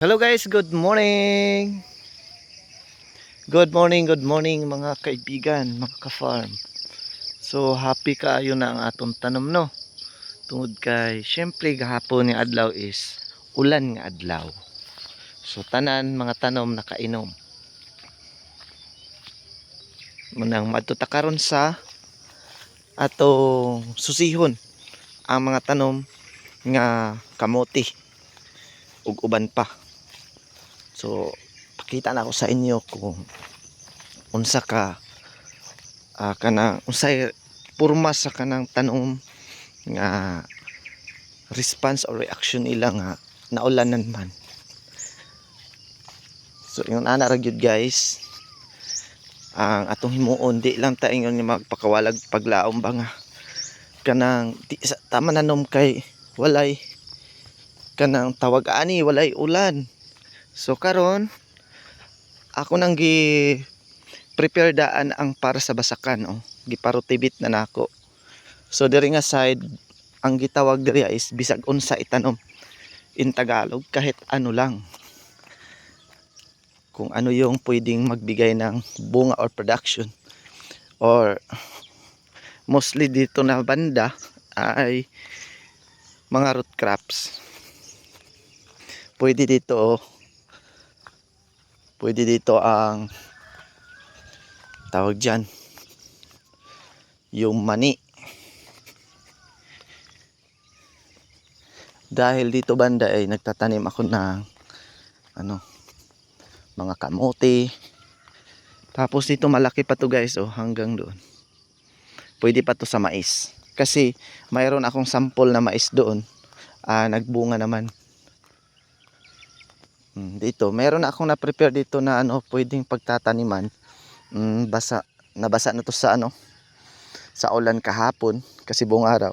Hello guys, good morning. Good morning mga kaibigan, mga ka-farm. So happy kaayo na ang atong tanom no. Tungod kay syempre gahapon nga adlaw is ulan nga adlaw. So tanan mga tanom nakainom. Munang madto ta karon sa atong susihon ang mga tanom nga kamote ug uban pa. So pakita na ako sa inyo kung unsa ka kanang unsay porma sa kanang tanom nga response or reaction nila nga naulanan man. So yung ana ra gyud guys, ang atong himuon di lang ta ingon ni magpakawalag paglaom ba nga kanang tama nanom kay walay kanang tawag ani walay ulan. So karon ako nang gi prepare daan ang para sa basakan giparutibit na nako. So diri nga side ang gitawag diri is bisag unsa itanom in Tagalog, kahit ano lang, kung ano yung pwedeng magbigay ng bunga or production, or mostly dito na banda ay mga root crops. Pwede dito ang tawag dyan yung mani, dahil dito banda ay nagtatanim ako ng mga kamote. Tapos dito malaki pa to guys, hanggang doon. Pwede pa to sa mais, kasi mayroon akong sample na mais doon, nagbunga naman. Dito meron akong na-prepare dito na pwedeng pagtataniman. Nabasa na to sa sa ulan kahapon kasi buong araw.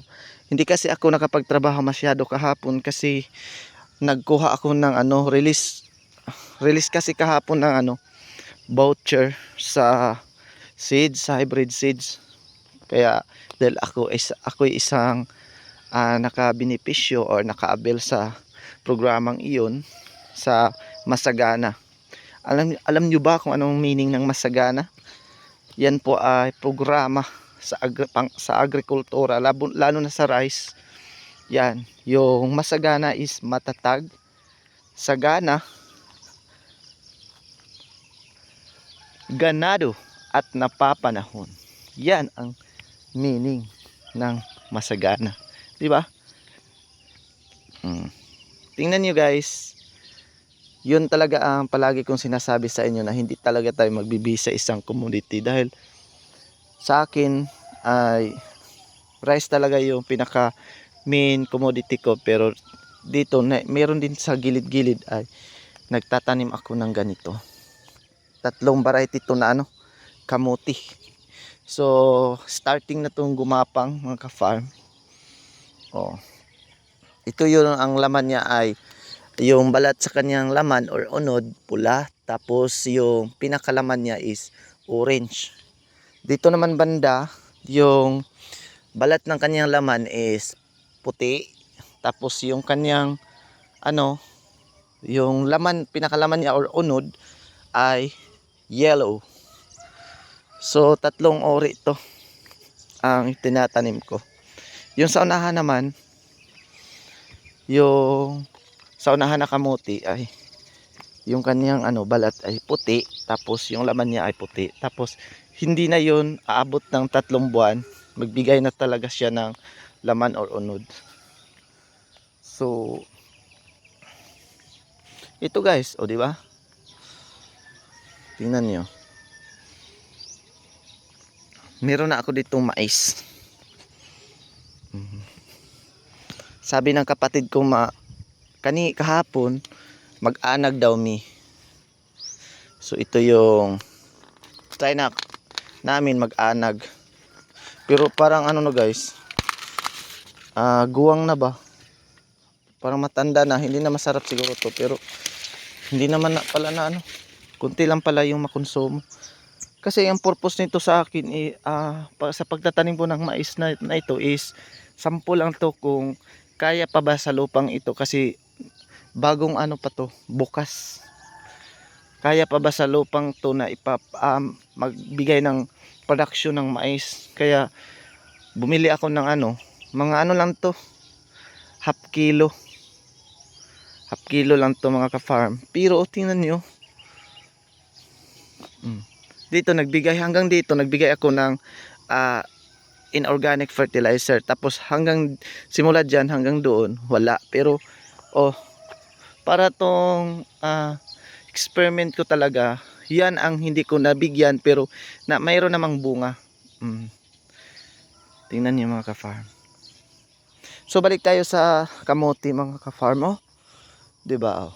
Hindi kasi ako nakapagtrabaho masyado kahapon kasi nagkuha ako ng release kasi kahapon ng voucher sa seeds, sa hybrid seeds. Kaya dahil ako isang nakabenepisyo or nakaabel sa programang iyon sa Masagana. Alam niyo ba kung anong meaning ng Masagana? Yan po ay programa sa agrikultura, lalo na sa rice. Yan, yung masagana is matatag, sagana, ganado, at napapanahon. Yan ang meaning ng masagana, di ba? Tingnan niyo guys, yun talaga ang palagi kong sinasabi sa inyo, na hindi talaga tayo magbibisa isang commodity. Dahil sa akin ay rice talaga yung pinaka main commodity ko, pero dito meron din sa gilid-gilid ay nagtatanim ako ng ganito. 3 variety to na kamuti. So starting na tong gumapang mga ka-farm. Ito yun, ang laman niya ay yung balat sa kanyang laman or unod pula, tapos yung pinakalaman niya is orange. Dito naman banda, yung balat ng kanyang laman is puti, tapos yung kanyang yung laman, pinakalaman niya or unod ay yellow. So 3 ori to ang tinatanim ko. Yung sa unahan naman, yung sa unahan na kamuti ay yung kanyang balat ay puti, tapos yung laman niya ay puti. Tapos hindi na yun aabot ng 3 buwan, magbigay na talaga siya ng laman or unod. So ito guys, di ba? Tingnan niyo. Meron na ako ditong mais. Sabi ng kapatid ko kahapon, mag-anag daw mi. So ito yung try namin mag-anag. Pero parang no guys, guwang na ba? Parang matanda na, hindi na masarap siguro to, pero hindi naman pala kunti lang pala yung makonsumo. Kasi ang purpose nito sa akin sa pagtatanim ko ng mais na ito is sample lang to kung kaya pa ba sa lupang ito, kasi bagong ano pa to, bukas. Kaya pa ba sa lupang to na magbigay ng production ng mais? Kaya bumili ako ng ano, mga ano lang to, half kilo. Half kilo lang to mga ka-farm. Pero tingnan nyo. Dito hanggang dito nagbigay ako ng inorganic fertilizer. Tapos hanggang simula dyan hanggang doon wala. Pero para tong experiment ko talaga, yan ang hindi ko nabigyan pero mayroon namang bunga. Tingnan niyo mga ka-farm. So balik tayo sa kamote mga ka-farm. 'Di ba?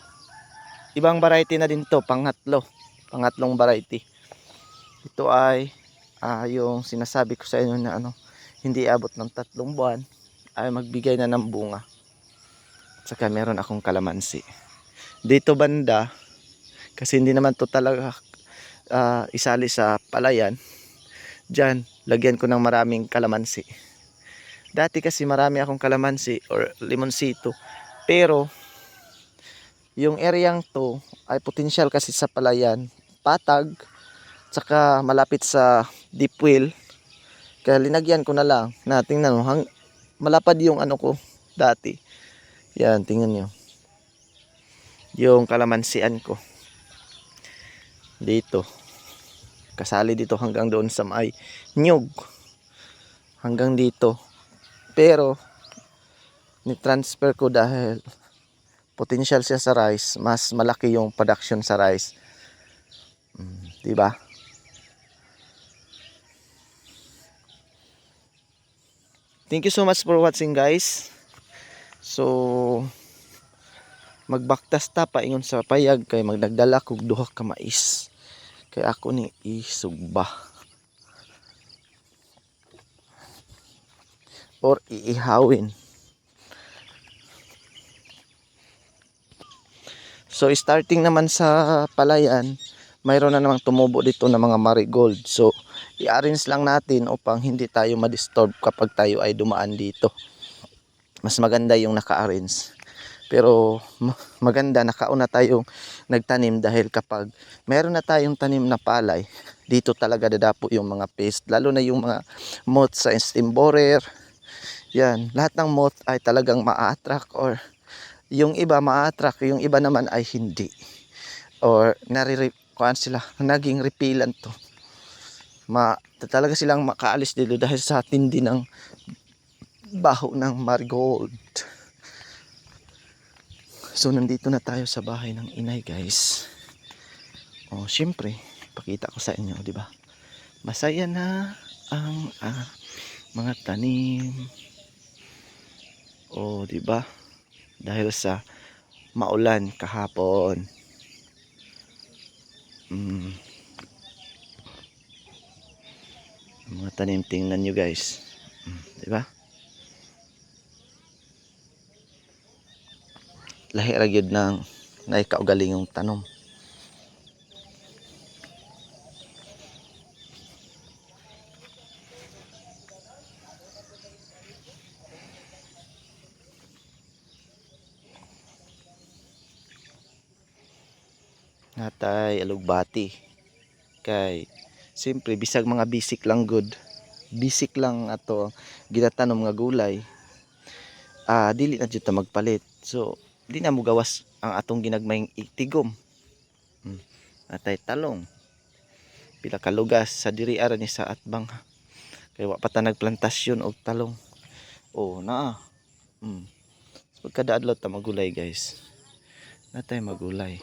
Ibang variety na din to, pangatlong variety. Ito ay yung sinasabi ko sa inyo na hindi abot ng 3 buwan ay magbigay na ng bunga. At saka meron akong kalamansi. Dito banda, kasi hindi naman to talaga isali sa palayan, dyan lagyan ko ng maraming kalamansi. Dati kasi marami akong kalamansi or limonsito, pero yung areang to ay potential kasi sa palayan, patag, tsaka malapit sa deep well. Kaya linagyan ko na lang. Tingnan mo, malapad yung ano ko dati. Yan, tingnan nyo. Yung kalamansian ko. Dito. Kasali dito hanggang doon sa may nyug. Hanggang dito. Pero, ni-transfer ko dahil potential siya sa rice, mas malaki yung production sa rice. Diba? Thank you so much for watching, guys. So magbaktas ta paingon sa payag kay magdagdala kog duha ka mais. Kay ako ni isugba or iihawin. So starting naman sa palayan, mayroon na namang tumubo dito ng mga marigold. So i-arrange lang natin upang hindi tayo ma-disturb kapag tayo ay dumaan dito. Mas maganda yung naka-arrange. Pero maganda nakauna tayong nagtanim dahil kapag meron na tayong tanim na palay, dito talaga dadapo yung mga pest, lalo na yung mga moth sa stem borer. Yan, lahat ng moth ay talagang ma-attract, or yung iba ma-attract, yung iba naman ay hindi. Or kuan sila, naging repellent to. Talaga silang makaalis dito dahil sa tindi ng baho ng marigold. So nandito na tayo sa bahay ng inay, guys. Syempre, pakita ko sa inyo, 'di ba? Masaya na ang mga tanim. 'Di ba? Dahil sa maulan kahapon. Mga tanim, tingnan nyo, guys. 'Di ba? Lahi ra gyud ng naikaugalingong tanom. Natay alugbati. Kay siyempre bisag mga basic lang good. Basic lang ato ginatanom nga gulay. Dili na jud ta magpalit. So di na mo gawas ang atong ginagmayng itigom. Natay talong. Pila ka lugas sa diri ara ni sa atbang. Kay wa pa ta nagplantasyon og talong. Naa. Pagkada adlaw ta magulay, guys. Natay magulay.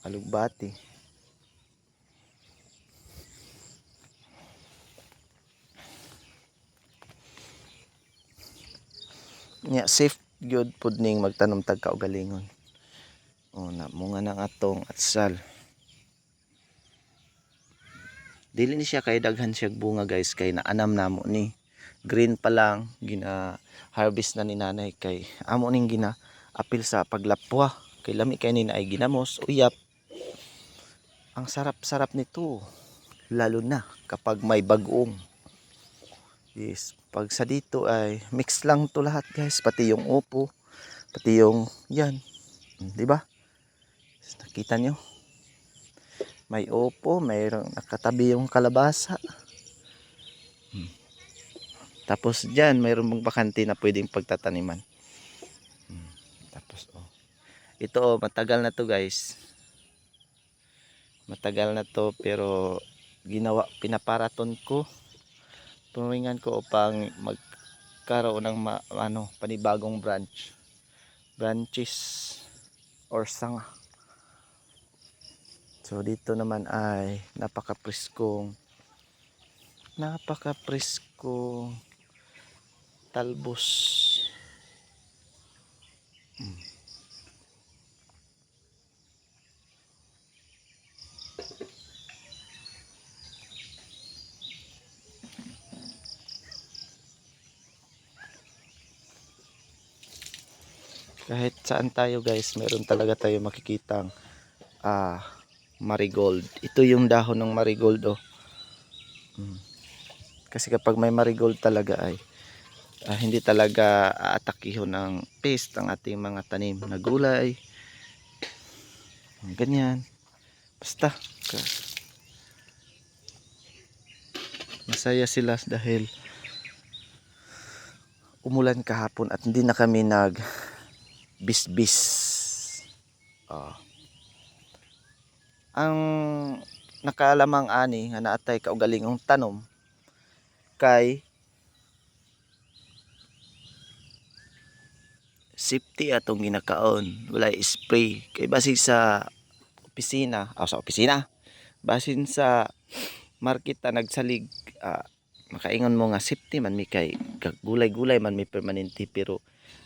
Alugbati. Safe gyud pud ning magtanom tag kaugalingon. Namunga ng atong atsal. Dili ni siya kay daghan siya bunga, guys, kay naanam namo ni. Green pa lang gina harvest na ni nanay, kay amo ning gina apil sa paglapwa. Kay lami kay ni ay ginamos, uyap. Ang sarap-sarap nito, lalo na kapag may bagoong. Yes, Pag sa dito ay mix lang to lahat guys, pati yung upo, pati yung yan, di ba? Nakita nyo? May upo, mayroong nakatabi yung kalabasa. Tapos dyan, mayroong mong bakante na pwedeng pagtataniman. Tapos, oh. Ito, oh, matagal na to guys. Matagal na to, pero pinaparaton ko. Tuwingan ko upang magkaroon ng panibagong branches or sanga. So dito naman ay napaka-preskong talbos. Kahit saan tayo guys, meron talaga tayo makikitang marigold. Ito yung dahon ng marigold, oh. Kasi kapag may marigold talaga ay hindi talaga aatakihon ng pest ang ating mga tanim na gulay. Ganyan. Basta masaya sila dahil umulan kahapon at hindi na kami bisbis. Ang nakaalamang ani nga naatay kaugalingong tanom kay safety atong ginakaon, walay spray kay basin sa opisina, basin sa market nagsalig, makaingon mo nga safety man mi kay gulay-gulay man mi permanente, pero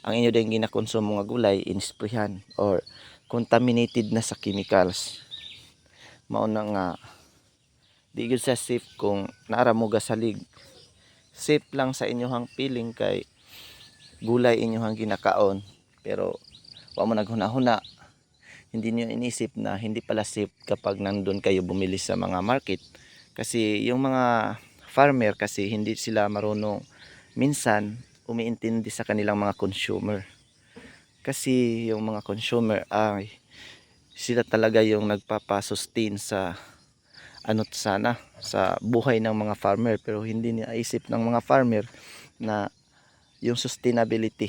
ang inyo din ginakonsumo nga gulay insprayhan or contaminated na sa chemicals. Mao na nga di gyud sa safe kung naara mo gasalig. Safe lang sa inyohang piling kay gulay inyohang ginakaon, pero wa mo naghuna-huna. Hindi niyo inisip na hindi pala safe kapag nandun kayo bumili sa mga market, kasi yung mga farmer kasi hindi sila marunong minsan umiintindi sa kanilang mga consumer. Kasi yung mga consumer ay sila talaga yung nagpapasustain sa sa buhay ng mga farmer, pero hindi naisip ng mga farmer na yung sustainability.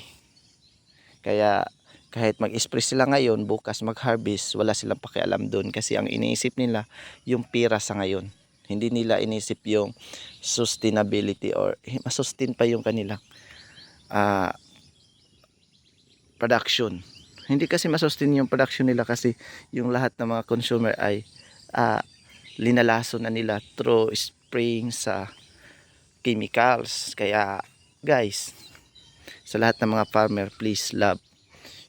Kaya kahit mag-spray sila ngayon, bukas mag-harvest, wala silang pakialam doon kasi ang iniisip nila yung pira sa ngayon. Hindi nila inisip yung sustainability or masustain pa yung kanilang production. Hindi kasi masustain yung production nila kasi yung lahat ng mga consumer ay linalaso na nila through spraying sa chemicals. Kaya guys, sa lahat ng mga farmer, please love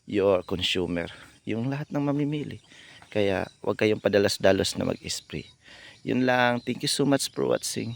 your consumer, yung lahat ng mamimili. Kaya huwag kayong padalas-dalos na mag-spray. Yun lang. Thank you so much for watching.